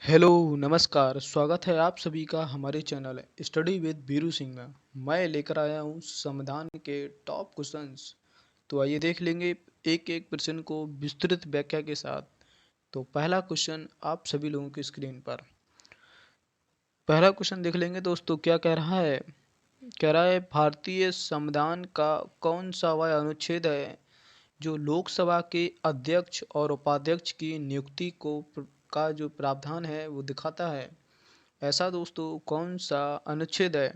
Hello, नमस्कार। स्वागत है आप सभी का हमारे channel study with Biru Singh में। मैं लेकर आया हूँ संविधान के टॉप क्वेश्चंस। तो आइए देख लेंगे एक एक प्रश्न को विस्तृत व्याख्या के साथ। तो पहला क्वेश्चन आप सभी लोगों की स्क्रीन पर। पहला क्वेश्चन देख लेंगे दोस्तों, क्या कह रहा है। कह रहा है भारतीय संविधान का कौन सा वह अनुच्छेद है जो लोकसभा के अध्यक्ष और उपाध्यक्ष की नियुक्ति का जो प्रावधान है वो दिखाता है। ऐसा दोस्तों कौन सा अनुच्छेद है।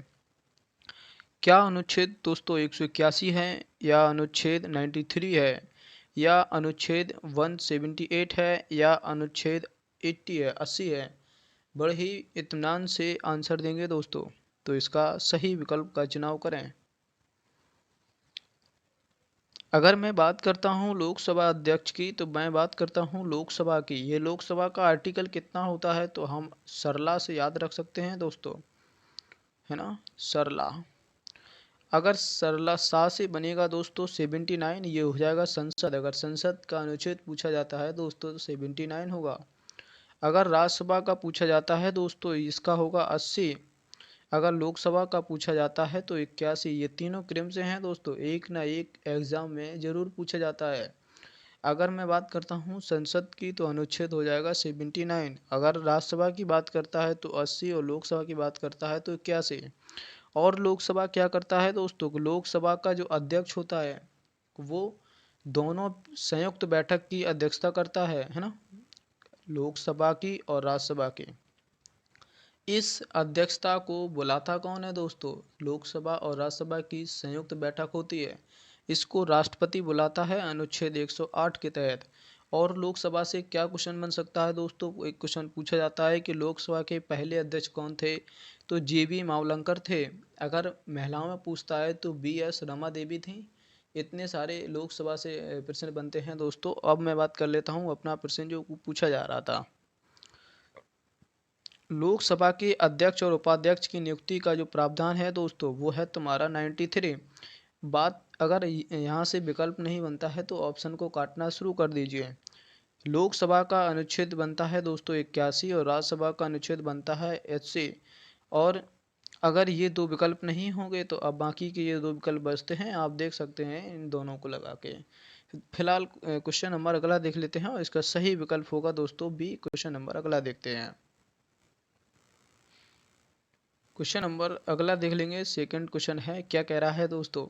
क्या अनुच्छेद दोस्तों 181 है, या अनुच्छेद 93 है, या अनुच्छेद 178 है, या अनुच्छेद 80 है। बड़े ही इत्मीनान से आंसर देंगे दोस्तों, तो इसका सही विकल्प का चुनाव करें। अगर मैं बात करता हूँ लोकसभा अध्यक्ष की, तो मैं बात करता हूँ लोकसभा की। ये लोकसभा का आर्टिकल कितना होता है तो हम सरला से याद रख सकते हैं दोस्तों, है ना, सरला। अगर सरला सा से बनेगा दोस्तों 79, ये हो जाएगा संसद। अगर संसद का अनुच्छेद पूछा जाता है दोस्तों तो 79 होगा। अगर राज्यसभा का पूछा जाता है दोस्तों इसका होगा 80। अगर लोकसभा का पूछा जाता है तो 81। ये तीनों क्रम से हैं दोस्तों, एक ना एक एग्जाम में जरूर पूछा जाता है। अगर मैं बात करता हूँ संसद की तो अनुच्छेद हो जाएगा 79। अगर राज्यसभा की बात करता है तो 80 और लोकसभा की बात करता है तो 81। और लोकसभा क्या करता है दोस्तों, लोकसभा का जो अध्यक्ष होता है वो दोनों संयुक्त बैठक की अध्यक्षता करता है ना, लोकसभा की और राज्यसभा की। इस अध्यक्षता को बुलाता कौन है दोस्तों, लोकसभा और राज्यसभा की संयुक्त बैठक होती है। इसको राष्ट्रपति बुलाता है अनुच्छेद 108 के तहत। और लोकसभा से क्या क्वेश्चन बन सकता है दोस्तों, एक क्वेश्चन पूछा जाता है कि लोकसभा के पहले अध्यक्ष कौन थे, तो JB मावलंकर थे। अगर महिलाओं में पूछता है तो BS रमा देवी थी। इतने सारे लोकसभा से प्रश्न बनते हैं दोस्तों। अब मैं बात कर लेता हूँ अपना प्रश्न जो पूछा जा रहा था। लोकसभा के अध्यक्ष और उपाध्यक्ष की नियुक्ति का जो प्रावधान है दोस्तों वो है तुम्हारा 93। बात अगर यहाँ से विकल्प नहीं बनता है तो ऑप्शन को काटना शुरू कर दीजिए। लोकसभा का अनुच्छेद बनता है दोस्तों 81 और राज्यसभा का अनुच्छेद बनता है 80। और अगर ये दो विकल्प नहीं होंगे तो अब बाकी के ये दो विकल्प बचते हैं, आप देख सकते हैं इन दोनों को लगा के। फिलहाल क्वेश्चन नंबर अगला देख लेते हैं और इसका सही विकल्प होगा दोस्तों बी। क्वेश्चन नंबर अगला देखते हैं। क्वेश्चन नंबर अगला देख लेंगे। सेकंड क्वेश्चन है, क्या कह रहा है दोस्तों,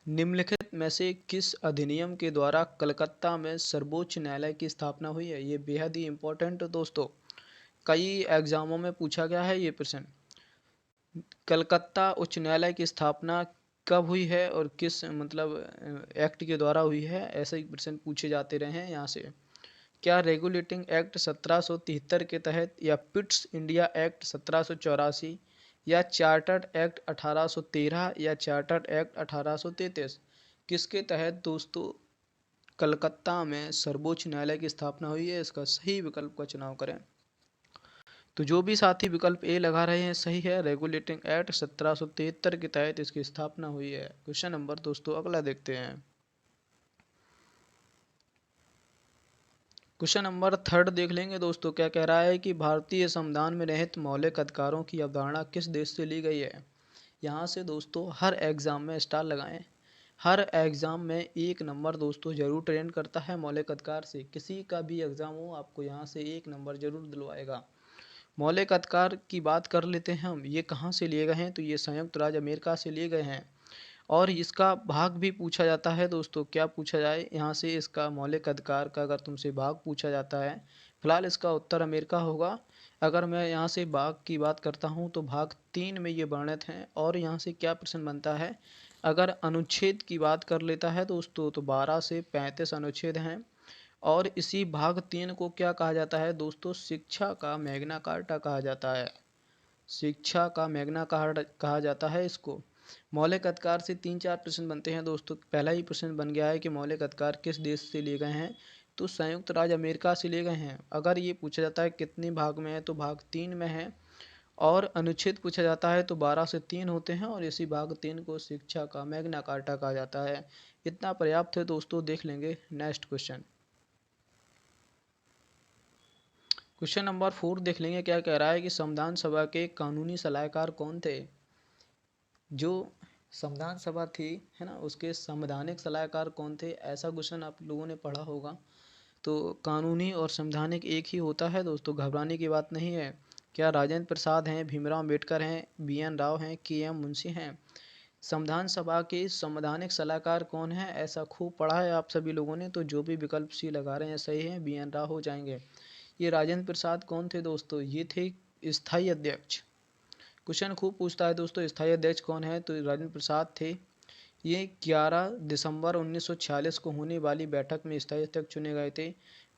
निम्नलिखित में से किस अधिनियम के द्वारा कलकत्ता में सर्वोच्च न्यायालय की स्थापना हुई है। ये बेहद ही इम्पोर्टेंट दोस्तों, कई एग्जामों में पूछा गया है ये प्रश्न। कलकत्ता उच्च न्यायालय की स्थापना कब हुई है और किस एक्ट के द्वारा हुई है, ऐसे ही प्रश्न पूछे जाते रहे हैं यहाँ से। क्या रेगुलेटिंग एक्ट 1773 के तहत, या पिट्स इंडिया एक्ट 1784, या चार्टर्ड एक्ट 1813, या चार्टर्ड एक्ट 1833, किसके तहत दोस्तों कलकत्ता में सर्वोच्च न्यायालय की स्थापना हुई है। इसका सही विकल्प का चुनाव करें। तो जो भी साथी विकल्प ए लगा रहे हैं सही है, रेगुलेटिंग एक्ट 1773 के तहत इसकी स्थापना हुई है। क्वेश्चन नंबर दोस्तों अगला देखते हैं। क्वेश्चन नंबर थर्ड देख लेंगे दोस्तों। क्या कह रहा है कि भारतीय संविधान में निहित मौलिक अधिकारों की अवधारणा किस देश से ली गई है। यहाँ से दोस्तों हर एग्जाम में स्टार लगाएं। हर एग्जाम में 1 नंबर दोस्तों जरूर ट्रेंड करता है मौलिक अधिकार से। किसी का भी एग्जाम हो आपको यहाँ से 1 नंबर जरूर दिलवाएगा। मौलिक अधिकार की बात कर लेते हैं हम, ये कहाँ से लिए गए हैं, तो ये संयुक्त राज्य अमेरिका से लिए गए हैं। और इसका भाग भी पूछा जाता है दोस्तों। क्या पूछा जाए यहाँ से, इसका मौलिक अधिकार का अगर तुमसे भाग पूछा जाता है, फिलहाल इसका उत्तर अमेरिका होगा। अगर मैं यहाँ से भाग की बात करता हूँ तो भाग 3 में ये वर्णित हैं। और यहाँ से क्या प्रश्न बनता है, अगर अनुच्छेद की बात कर लेता है दोस्तों तो 12 से 35 अनुच्छेद हैं। और इसी भाग 3 को क्या कहा जाता है दोस्तों, शिक्षा का मैग्ना कार्टा कहा जाता है। शिक्षा का मैग्ना कहा जाता है इसको। मौलिक अधिकार से 3-4 प्रश्न बनते हैं दोस्तों। पहला ही प्रश्न बन गया है कि मौलिक अधिकार किस देश से लिए गए हैं, तो संयुक्त राज्य अमेरिका से लिए गए हैं। अगर ये पूछा जाता है कितने भाग में है, तो भाग 3 में है। और अनुच्छेद पूछा जाता है तो 12 से 3 होते हैं। और इसी भाग 3 को शिक्षा का मैग्ना कार्टा कहा जाता है। इतना पर्याप्त है दोस्तों। देख लेंगे नेक्स्ट क्वेश्चन। क्वेश्चन नंबर 4 देख लेंगे, क्या कह रहा है कि संविधान सभा के कानूनी सलाहकार कौन थे। जो संविधान सभा थी, है ना, उसके संवैधानिक सलाहकार कौन थे, ऐसा क्वेश्चन आप लोगों ने पढ़ा होगा। तो कानूनी और संवैधानिक एक ही होता है दोस्तों, घबराने की बात नहीं है। क्या राजेंद्र प्रसाद हैं, भीमराव अम्बेडकर हैं, BN राव हैं, KM मुंशी हैं। संविधान सभा के संवैधानिक सलाहकार कौन है, ऐसा खूब पढ़ा है आप सभी लोगों ने, तो जो भी विकल्प सी लगा रहे हैं सही है, BN राव हो जाएंगे। ये राजेंद्र प्रसाद कौन थे दोस्तों, ये थे स्थायी अध्यक्ष। क्वेश्चन खूब पूछता है दोस्तों, स्थायी अध्यक्ष कौन है, तो राजेंद्र प्रसाद थे। ये 11 दिसंबर 1946 को होने वाली बैठक में स्थायी अध्यक्ष चुने गए थे।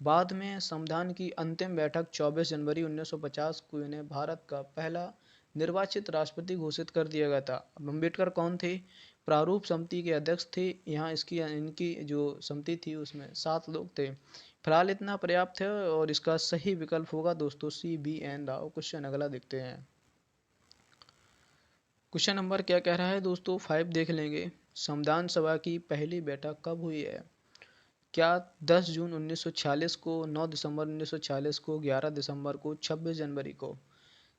बाद में संविधान की अंतिम बैठक 24 जनवरी 1950 को इन्हें भारत का पहला निर्वाचित राष्ट्रपति घोषित कर दिया गया था। अब अम्बेडकर कौन थे, प्रारूप समिति के अध्यक्ष थे। यहाँ इसकी इनकी जो समिति थी उसमें 7 लोग थे। फिलहाल इतना पर्याप्त है और इसका सही विकल्प होगा दोस्तों CBN राव। क्वेश्चन अगला देखते हैं। क्वेश्चन नंबर क्या कह रहा है दोस्तों, 5 देख लेंगे। संविधान सभा की पहली बैठक कब हुई है। क्या 10 जून 1946 को, 9 दिसंबर 1946 को, 11 दिसंबर को, 26 जनवरी को।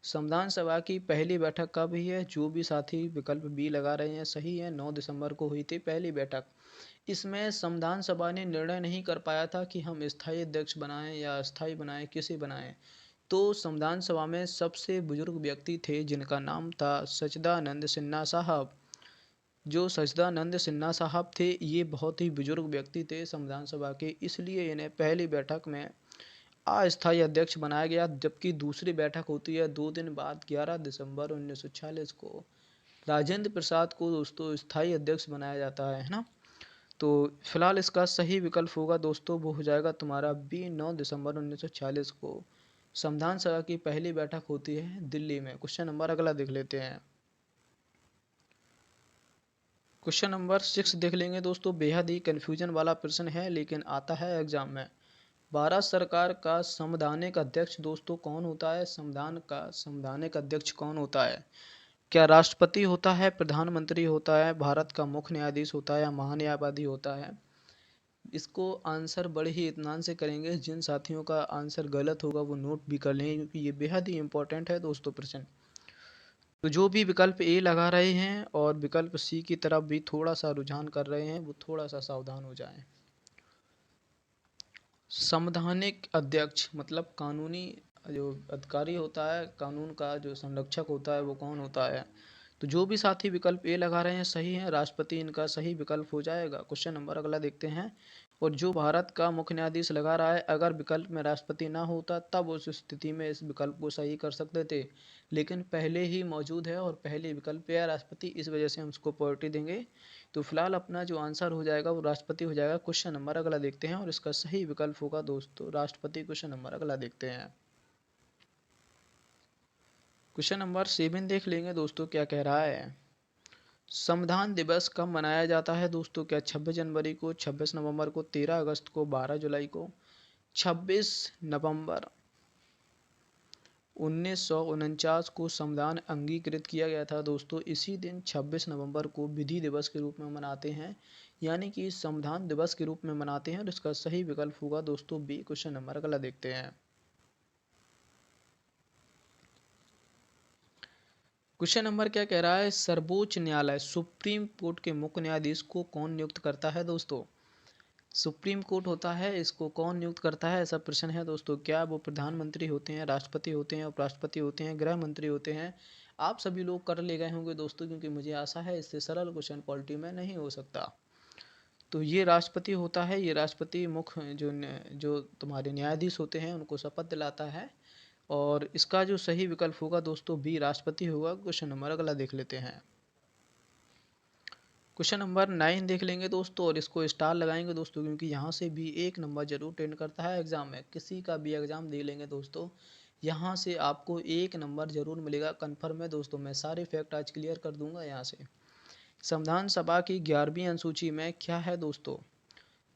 संविधान सभा की पहली बैठक कब हुई है, जो भी साथी विकल्प बी लगा रहे हैं सही है, 9 दिसंबर को हुई थी पहली बैठक। इसमें संविधान सभा ने निर्णय नहीं कर पाया था कि हम स्थायी अध्यक्ष बनाएं या अस्थायी बनाएं, किसे बनाएं। तो संविधान सभा में सबसे बुजुर्ग व्यक्ति थे जिनका नाम था सच्चिदानंद सिन्हा साहब। जो सच्चिदानंद सिन्हा साहब थे ये बहुत ही बुजुर्ग व्यक्ति थे संविधान सभा के, इसलिए इन्हें पहली बैठक में अस्थायी अध्यक्ष बनाया गया। जबकि दूसरी बैठक होती है 2 दिन बाद 11 दिसंबर 1946 को। राजेंद्र प्रसाद को दोस्तों स्थायी अध्यक्ष बनाया जाता है ना। तो फिलहाल इसका सही विकल्प होगा दोस्तों, वो हो जाएगा तुम्हारा बी, 9 दिसंबर 1946 को संविधान सभा की पहली बैठक होती है दिल्ली में। क्वेश्चन नंबर अगला देख लेते हैं। क्वेश्चन नंबर 6 देख लेंगे दोस्तों, बेहद ही कन्फ्यूजन वाला प्रश्न है लेकिन आता है एग्जाम में। भारत सरकार का संवैधानिक अध्यक्ष दोस्तों कौन होता है, संविधान का संवैधानिक अध्यक्ष कौन होता है। क्या राष्ट्रपति होता है, प्रधानमंत्री होता है, भारत का मुख्य न्यायाधीश होता है या महान्यायवादी होता है। इसको आंसर बड़े ही इत्मीनान से करेंगे, जिन साथियों का आंसर गलत होगा वो नोट भी कर लेंगे क्योंकि ये बेहद ही इंपॉर्टेंट है दोस्तों प्रश्न। तो जो भी विकल्प ए लगा रहे हैं और विकल्प सी की तरफ भी थोड़ा सा रुझान कर रहे हैं वो थोड़ा सा सावधान हो जाएं। संवैधानिक अध्यक्ष मतलब कानूनी जो अधिकारी होता है, कानून का जो संरक्षक होता है वो कौन होता है। तो जो भी साथी विकल्प ए लगा रहे हैं सही है, राष्ट्रपति इनका सही विकल्प हो जाएगा। क्वेश्चन नंबर अगला देखते हैं। और जो भारत का मुख्य न्यायाधीश लगा रहा है, अगर विकल्प में राष्ट्रपति ना होता तब उस स्थिति में इस विकल्प को सही कर सकते थे, लेकिन पहले ही मौजूद है और पहले विकल्प है राष्ट्रपति, इस वजह से हम उसको प्रायोरिटी देंगे। तो फिलहाल अपना जो आंसर हो जाएगा वो राष्ट्रपति हो जाएगा। क्वेश्चन नंबर अगला देखते हैं और इसका सही विकल्प होगा दोस्तों राष्ट्रपति। क्वेश्चन नंबर अगला देखते हैं। क्वेश्चन नंबर 7 देख लेंगे दोस्तों, क्या कह रहा है। संविधान दिवस कब मनाया जाता है दोस्तों, क्या 26 जनवरी को, 26 नवंबर को, 13 अगस्त को, 12 जुलाई को। 26 नवंबर 1949 को संविधान अंगीकृत किया गया था दोस्तों। इसी दिन 26 नवंबर को विधि दिवस के रूप में मनाते हैं, यानी कि संविधान दिवस के रूप में मनाते हैं और इसका सही विकल्प होगा दोस्तों बी। क्वेश्चन नंबर अगला देखते हैं। क्वेश्चन नंबर क्या कह रहा है, सर्वोच्च न्यायालय सुप्रीम कोर्ट के मुख्य न्यायाधीश को कौन नियुक्त करता है दोस्तों। सुप्रीम कोर्ट होता है, इसको कौन नियुक्त करता है, ऐसा प्रश्न है दोस्तों। क्या वो प्रधानमंत्री होते हैं, राष्ट्रपति होते हैं, उपराष्ट्रपति होते हैं, गृह मंत्री होते हैं। आप सभी लोग कर ले गए होंगे दोस्तों, क्योंकि मुझे आशा है इससे सरल क्वेश्चन पॉलिटी में नहीं हो सकता। तो ये राष्ट्रपति होता है, ये राष्ट्रपति मुख्य जो तुम्हारे न्यायाधीश होते हैं उनको शपथ दिलाता है। और इसका जो सही विकल्प होगा दोस्तों बी, राष्ट्रपति होगा। क्वेश्चन नंबर अगला देख लेते हैं। क्वेश्चन नंबर 9 देख लेंगे दोस्तों और इसको स्टार लगाएंगे दोस्तों, क्योंकि यहाँ से भी 1 नंबर जरूर टेंड करता है एग्जाम में। किसी का भी एग्जाम दे लेंगे दोस्तों, यहाँ से आपको 1 नंबर जरूर मिलेगा, कन्फर्म है दोस्तों। मैं सारे फैक्ट आज क्लियर कर दूंगा यहाँ से। संविधान सभा की 11वीं अनुसूची में क्या है दोस्तों।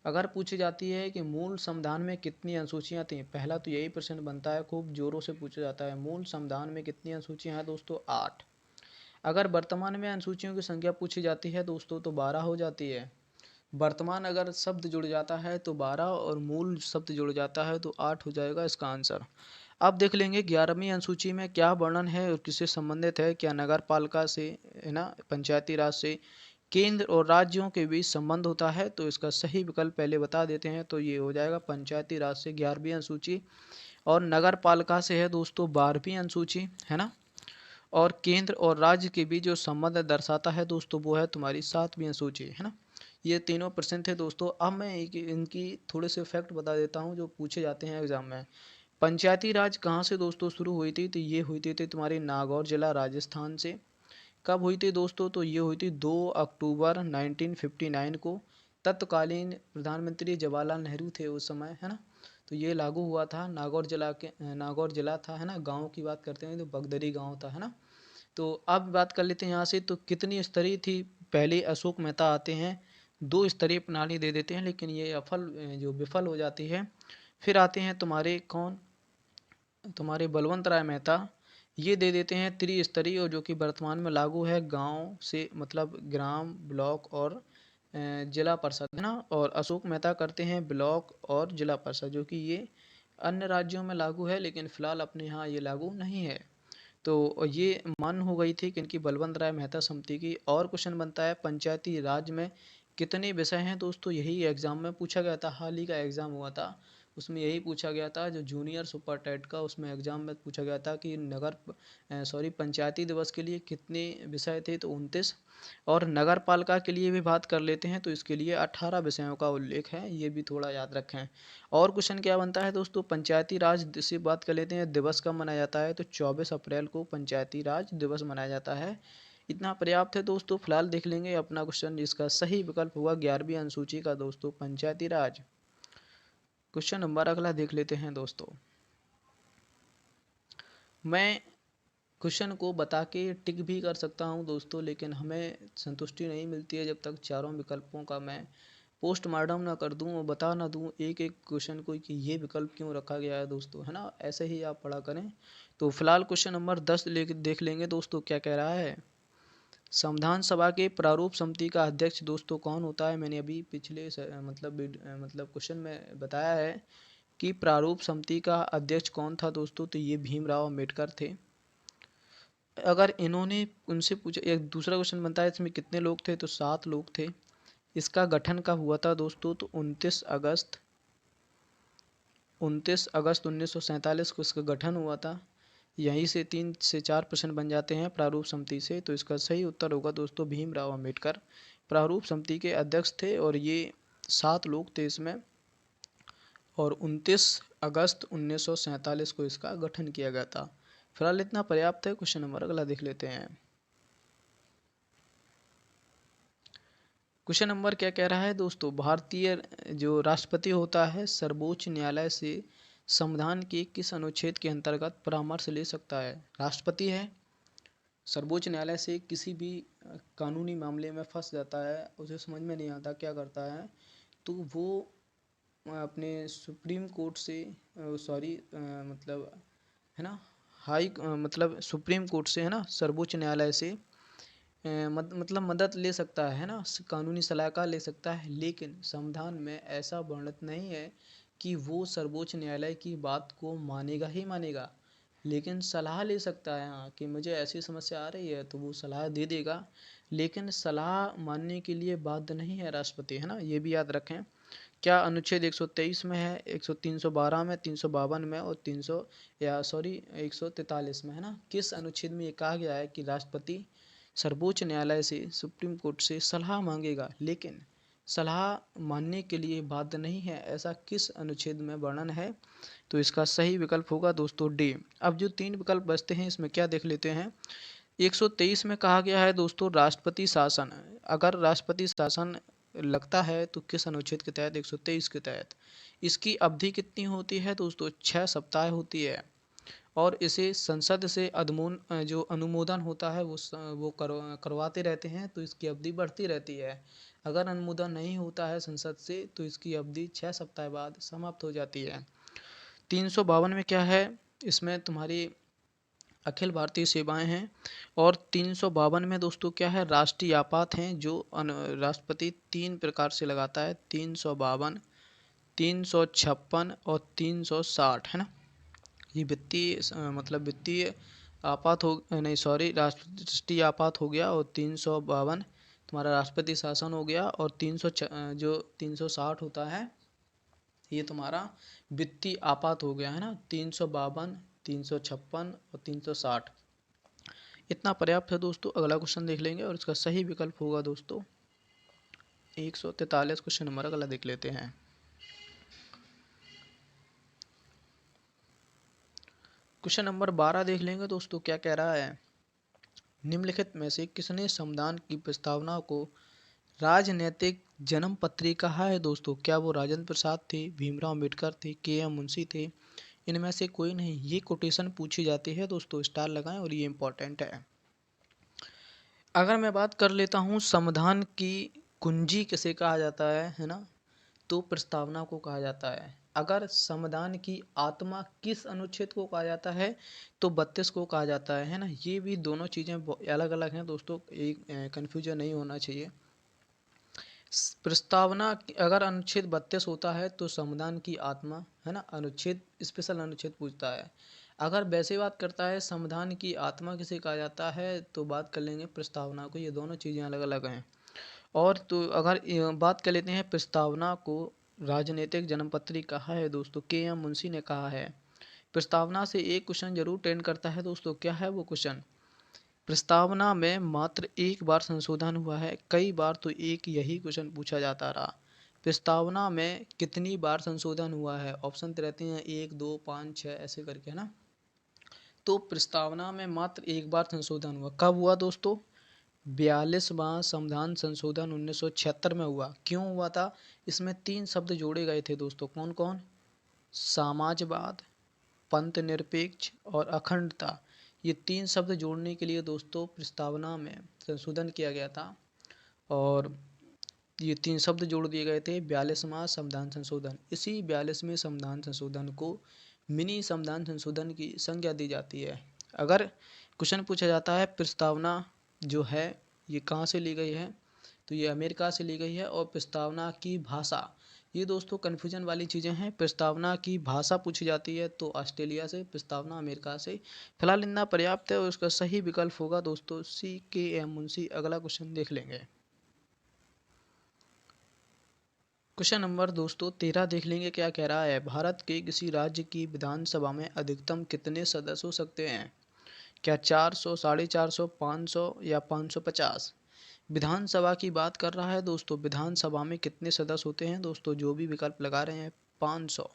अगर पूछी जाती है कि मूल संविधान में कितनी अनुसूचियाँ थीं, पहला तो यही प्रश्न बनता है, खूब जोरों से पूछा जाता है, मूल संविधान में कितनी अनुसूचियाँ हैं दोस्तों, 8। अगर वर्तमान में अनुसूचियों की संख्या पूछी जाती है दोस्तों तो 12 हो जाती है। वर्तमान अगर शब्द जुड़ जाता है तो 12 और मूल शब्द जुड़ जाता है तो 8 हो जाएगा इसका आंसर। अब देख लेंगे 11वीं अनुसूची में क्या वर्णन है और किससे संबंधित है। क्या नगर पालिका से, है ना, पंचायती राज से केंद्र और राज्यों के बीच संबंध होता है। तो इसका सही विकल्प पहले बता देते हैं, तो ये हो जाएगा पंचायती राज से 11वीं अनुसूची, और नगर पालिका से है दोस्तों 12वीं अनुसूची, है ना। और केंद्र और राज्य के बीच जो संबंध दर्शाता है दोस्तों वो है तुम्हारी 7वीं अनुसूची, है ना। ये तीनों प्रश्न थे दोस्तों। अब मैं इनकी थोड़े से फैक्ट बता देता हूँ जो पूछे जाते हैं एग्जाम में। पंचायती राज कहाँ से दोस्तों शुरू हुई थी, तो ये हुई थी तुम्हारी नागौर जिला राजस्थान से। कब हुई थी दोस्तों, तो ये हुई थी 2 अक्टूबर 1959 को। तत्कालीन प्रधानमंत्री जवाहरलाल नेहरू थे उस समय, है ना। तो ये लागू हुआ था। नागौर जिला था, है ना। गांव की बात करते हैं तो बगदरी गांव था, है ना। तो अब बात कर लेते हैं यहाँ से, तो कितनी स्तरीय थी। पहले अशोक मेहता आते हैं, 2 स्तरीय प्रणाली दे देते हैं, लेकिन ये विफल हो जाती है। फिर आते हैं तुम्हारे कौन, तुम्हारे बलवंत राय मेहता, ये दे देते हैं त्रिस्तरीय, और जो कि वर्तमान में लागू है गांव से, मतलब ग्राम, ब्लॉक और जिला परिषद, है ना। और अशोक मेहता करते हैं ब्लॉक और जिला परिषद, जो कि ये अन्य राज्यों में लागू है, लेकिन फिलहाल अपने यहाँ ये लागू नहीं है। तो ये मान हो गई थी कि इनकी बलवंत राय मेहता समिति की। और क्वेश्चन बनता है पंचायती राज में कितने विषय हैं दोस्तों, यही एग्जाम में पूछा गया था। हाल ही का एग्जाम हुआ था, उसमें यही पूछा गया था, जो जूनियर सुपर टेट का, उसमें एग्जाम में पूछा गया था कि पंचायती दिवस के लिए कितने विषय थे, तो 29। और नगर पालिका के लिए भी बात कर लेते हैं, तो इसके लिए 18 विषयों का उल्लेख है, ये भी थोड़ा याद रखें। और क्वेश्चन क्या बनता है दोस्तों, पंचायती राज से बात कर लेते हैं, दिवस कब मनाया जाता है, तो 24 अप्रैल को पंचायती राज दिवस मनाया जाता है। इतना पर्याप्त है दोस्तों। फिलहाल देख लेंगे अपना क्वेश्चन, जिसका सही विकल्प होगा 11वीं अनुसूची का दोस्तों, पंचायती राज। क्वेश्चन नंबर अगला देख लेते हैं दोस्तों। मैं क्वेश्चन को बता के टिक भी कर सकता हूं दोस्तों, लेकिन हमें संतुष्टि नहीं मिलती है जब तक चारों विकल्पों का मैं पोस्टमार्टम ना कर दूं और बता ना दूं एक एक क्वेश्चन को कि ये विकल्प क्यों रखा गया है दोस्तों, है ना। ऐसे ही आप पढ़ा करें। तो फिलहाल क्वेश्चन नंबर 10 देख लेंगे दोस्तों, क्या कह रहा है। संविधान सभा के प्रारूप समिति का अध्यक्ष दोस्तों कौन होता है। मैंने अभी पिछले मतलब क्वेश्चन में बताया है कि प्रारूप समिति का अध्यक्ष कौन था दोस्तों, तो ये भीमराव अम्बेडकर थे। अगर इन्होंने उनसे पूछा, एक दूसरा क्वेश्चन बनता है इसमें कितने लोग थे, तो 7 लोग थे। इसका गठन कब हुआ था दोस्तों, तो 29 अगस्त 1947 को इसका गठन हुआ था। यहीं से 3 से 4 प्रश्न बन जाते हैं प्रारूप समिति से। तो इसका सही उत्तर होगा दोस्तों भीमराव अम्बेडकर प्रारूप समिति के अध्यक्ष थे, और ये 7 लोग थे इसमें, और 29 अगस्त 1947 को इसका गठन किया गया था। फिलहाल इतना पर्याप्त है। क्वेश्चन नंबर अगला देख लेते हैं। क्वेश्चन नंबर क्या कह रहा है दोस्तों, भारतीय जो राष्ट्रपति होता है सर्वोच्च न्यायालय से संविधान के किस अनुच्छेद के अंतर्गत परामर्श ले सकता है। राष्ट्रपति है, सर्वोच्च न्यायालय से किसी भी कानूनी मामले में फंस जाता है, उसे समझ में नहीं आता क्या करता है, तो वो अपने सुप्रीम कोर्ट से, सॉरी मतलब, है ना, मतलब सुप्रीम कोर्ट से, है ना, सर्वोच्च न्यायालय से मतलब मदद ले सकता है ना, कानूनी सलाहकार ले सकता है। लेकिन संविधान में ऐसा वर्णित नहीं है कि वो सर्वोच्च न्यायालय की बात को मानेगा ही मानेगा, लेकिन सलाह ले सकता है। हाँ, कि मुझे ऐसी समस्या आ रही है, तो वो सलाह दे देगा, लेकिन सलाह मानने के लिए बाध्य नहीं है राष्ट्रपति, है ना। ये भी याद रखें। क्या अनुच्छेद 123 में है, 312 में, 352 में, और 143 में, है ना। किस अनुच्छेद में ये कहा गया है कि राष्ट्रपति सर्वोच्च न्यायालय से, सुप्रीम कोर्ट से सलाह मांगेगा, लेकिन सलाह मानने के लिए बाध्य नहीं है, ऐसा किस अनुच्छेद में वर्णन है। तो इसका सही विकल्प होगा दोस्तों डी। अब जो 3 विकल्प बचते हैं इसमें क्या देख लेते हैं। 123 में कहा गया है दोस्तों राष्ट्रपति शासन। अगर राष्ट्रपति शासन लगता है तो किस अनुच्छेद के तहत, 123 के तहत। इसकी अवधि कितनी होती है दोस्तों, 6 सप्ताह होती है, और इसे संसद से जो अनुमोदन होता है वो करवाते रहते हैं, तो इसकी अवधि बढ़ती रहती है। अगर अनुमोदन नहीं होता है संसद से, तो इसकी अवधि 6 सप्ताह बाद समाप्त हो जाती है। 352 में क्या है, इसमें तुम्हारी अखिल भारतीय सेवाएं हैं। और 352 में दोस्तों क्या है, राष्ट्रीय आपात हैं, जो राष्ट्रपति 3 प्रकार से लगाता है, 352, 356 और 360, है ना। ये वित्तीय मतलब वित्तीय आपात हो नहीं सॉरी राष्ट्रीय आपात हो गया, और 352 तुम्हारा राष्ट्रपति शासन हो गया, और जो 360 होता है ये तुम्हारा वित्तीय आपात हो गया है ना। 352, 356 और 360 इतना पर्याप्त है दोस्तों। अगला क्वेश्चन देख लेंगे और इसका सही विकल्प होगा दोस्तों 143। क्वेश्चन नंबर अगला देख लेते हैं। क्वेश्चन नंबर 12 देख लेंगे दोस्तों, क्या कह रहा है। निम्नलिखित में से किसने संविधान की प्रस्तावना को राजनैतिक जन्म पत्री कहा है दोस्तों। क्या वो राजेंद्र प्रसाद थे, भीमराव अम्बेडकर थे, के.एम. मुंशी थे। इनमें से कोई नहीं। ये कोटेशन पूछी जाती है दोस्तों, स्टार लगाएं और ये इंपॉर्टेंट है। अगर मैं बात कर लेता हूँ संविधान की कुंजी किसे कहा जाता है ना, तो प्रस्तावना को कहा जाता है। अगर संविधान की आत्मा किस अनुच्छेद को कहा जाता है, तो 32 को कहा जाता है ना। ये भी दोनों चीज़ें अलग अलग हैं दोस्तों, एक कन्फ्यूजन नहीं होना चाहिए। प्रस्तावना अगर अनुच्छेद 32 होता है तो संविधान की आत्मा है ना, अनुच्छेद स्पेशल अनुच्छेद पूछता है। अगर वैसे बात करता है संविधान की आत्मा किसे कहा जाता है, तो बात कर लेंगे प्रस्तावना को। ये दोनों चीज़ें अलग अलग हैं। और तो अगर बात कर लेते हैं प्रस्तावना को राजनीतिक जन्मपत्री कहा है दोस्तों, के.एम. मुंशी ने कहा है। प्रस्तावना से एक क्वेश्चन जरूर टेंड करता है दोस्तों। क्या है वो क्वेश्चन। प्रस्तावना में मात्र एक बार संशोधन हुआ है, कई बार तो एक यही क्वेश्चन पूछा जाता रहा। प्रस्तावना में कितनी बार संशोधन हुआ है, ऑप्शन तो रहते हैं 1, 2, 5, 6 ऐसे करके है ना। तो प्रस्तावना में मात्र एक बार संशोधन हुआ। कब हुआ दोस्तों। 42वां संविधान संशोधन 1976 में हुआ। क्यों हुआ था। इसमें 3 शब्द जोड़े गए थे दोस्तों। कौन कौन। समाजवाद, पंथ निरपेक्ष और अखंडता। ये 3 शब्द जोड़ने के लिए दोस्तों प्रस्तावना में संशोधन किया गया था, और ये 3 शब्द जोड़ दिए गए थे 42वां संविधान संशोधन। इसी 42वें संविधान संशोधन को मिनी संविधान संशोधन की संज्ञा दी जाती है। अगर क्वेश्चन पूछा जाता है प्रस्तावना जो है ये कहाँ से ली गई है, तो ये अमेरिका से ली गई है। और प्रस्तावना की भाषा, ये दोस्तों कन्फ्यूजन वाली चीज़ें हैं। प्रस्तावना की भाषा पूछी जाती है तो ऑस्ट्रेलिया से, प्रस्तावना अमेरिका से। फिलहाल इतना पर्याप्त है और उसका सही विकल्प होगा दोस्तों C.K.M. मुंशी। अगला क्वेश्चन देख लेंगे। क्वेश्चन नंबर दोस्तों 13 देख लेंगे, क्या कह रहा है। भारत के किसी राज्य की विधानसभा में अधिकतम कितने सदस्य हो सकते हैं। क्या 400, 450, 500 या 550। विधानसभा की बात कर रहा है दोस्तों। विधानसभा में कितने सदस्य होते हैं दोस्तों, जो भी विकल्प लगा रहे हैं 500।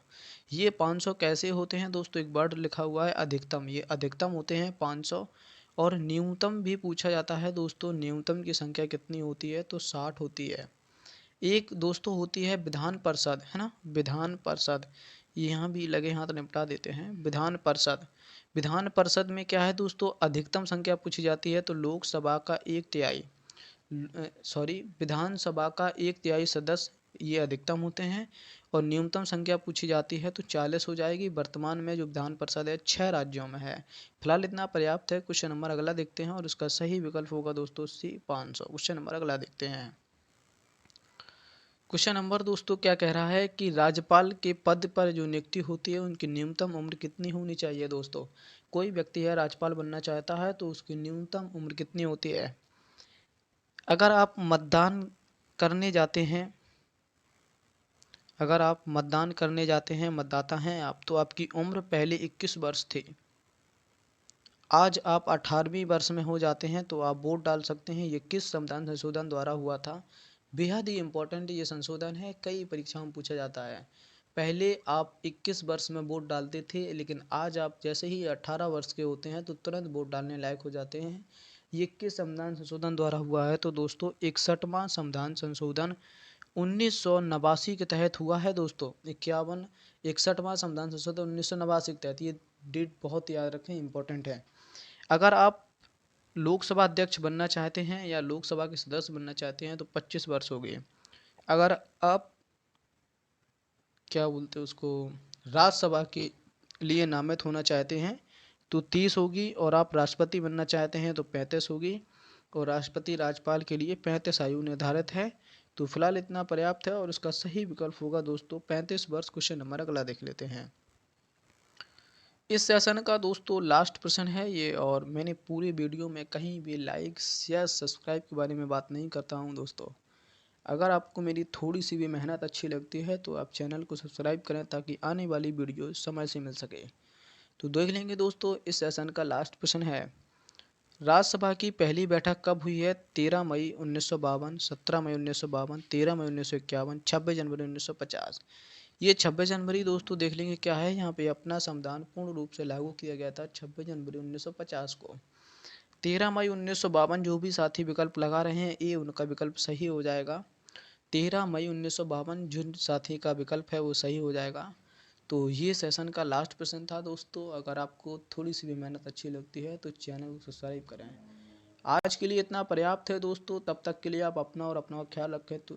ये 500 कैसे होते हैं दोस्तों, एक वर्ड लिखा हुआ है अधिकतम, ये अधिकतम होते हैं 500। और न्यूनतम भी पूछा जाता है दोस्तों। न्यूनतम की संख्या कितनी होती है, तो 60 होती है। एक दोस्तों होती है विधान परिषद है ना, विधान परिषद। यहाँ भी लगे हाथ निपटा देते हैं। विधान परिषद, विधान परिषद में क्या है दोस्तों, अधिकतम संख्या पूछी जाती है तो लोकसभा का 1/3 सॉरी विधानसभा का 1/3 सदस्य ये अधिकतम होते हैं। और न्यूनतम संख्या पूछी जाती है तो 40 हो जाएगी। वर्तमान में जो विधान परिषद है 6 राज्यों में है। फिलहाल इतना पर्याप्त है। क्वेश्चन नंबर अगला देखते हैं और उसका सही विकल्प होगा दोस्तों C 500। क्वेश्चन नंबर अगला देखते हैं। क्वेश्चन नंबर दोस्तों क्या कह रहा है कि राज्यपाल के पद पर जो नियुक्ति होती है उनकी न्यूनतम उम्र कितनी होनी चाहिए दोस्तों। कोई व्यक्ति है राज्यपाल बनना चाहता है तो उसकी न्यूनतम उम्र कितनी होती है। अगर आप मतदान करने जाते हैं, अगर आप मतदान करने जाते हैं, मतदाता हैं आप, तो आपकी उम्र पहले 21 वर्ष थी। आज आप 18वीं वर्ष में हो जाते हैं तो आप वोट डाल सकते हैं। ये किस संविधान संशोधन द्वारा हुआ था। बेहद ही इम्पोर्टेंट ये संशोधन है, कई परीक्षाओं में पूछा जाता है। पहले आप 21 वर्ष में वोट डालते थे, लेकिन आज आप जैसे ही 18 वर्ष के होते हैं तो तुरंत वोट डालने लायक हो जाते हैं। ये किस संविधान संशोधन द्वारा हुआ है, तो दोस्तों 61वां संविधान संशोधन 1989 के तहत हुआ है दोस्तों। 61वां संविधान संशोधन 1989 के तहत। ये डेट बहुत याद रखें, इंपॉर्टेंट है। अगर आप लोकसभा अध्यक्ष बनना चाहते हैं या लोकसभा के सदस्य बनना चाहते हैं तो 25 वर्ष हो गए। अगर आप क्या बोलते हैं उसको, राज्यसभा के लिए नामित होना चाहते हैं तो 30 होगी। और आप राष्ट्रपति बनना चाहते हैं तो 35 होगी। और राष्ट्रपति राज्यपाल के लिए 35 आयु निर्धारित है। तो फिलहाल इतना पर्याप्त है और इसका सही विकल्प होगा दोस्तों 35 वर्ष। क्वेश्चन नंबर अगला देख लेते हैं। इस सेशन का दोस्तों लास्ट प्रश्न है ये, और मैंने पूरी वीडियो में कहीं भी लाइक या सब्सक्राइब के बारे में बात नहीं करता हूँ दोस्तों। अगर आपको मेरी थोड़ी सी भी मेहनत अच्छी लगती है तो आप चैनल को सब्सक्राइब करें ताकि आने वाली वीडियो समय से मिल सके। तो देख लेंगे दोस्तों, इस सेशन का लास्ट प्रश्न है, राज्यसभा की पहली बैठक कब हुई है? 13 मई 1952, 17 मई 1952, 13 मई 1951, 26 जनवरी 1950। ये 26 जनवरी दोस्तों देख लेंगे क्या है, यहाँ पे अपना संविधान पूर्ण रूप से लागू किया गया था 26 जनवरी 1950 को। 13 मई 1952 जो भी साथी विकल्प लगा रहे हैं ये उनका विकल्प सही हो जाएगा। 13 मई 1952 जिन साथी का विकल्प है वो सही हो जाएगा। तो ये सेशन का लास्ट प्रश्न था दोस्तों। अगर आपको थोड़ी सी भी मेहनत अच्छी लगती है तो चैनल को सब्सक्राइब करें। आज के लिए इतना पर्याप्त है दोस्तों, तब तक के लिए आप अपना और अपना ख्याल रखें। तो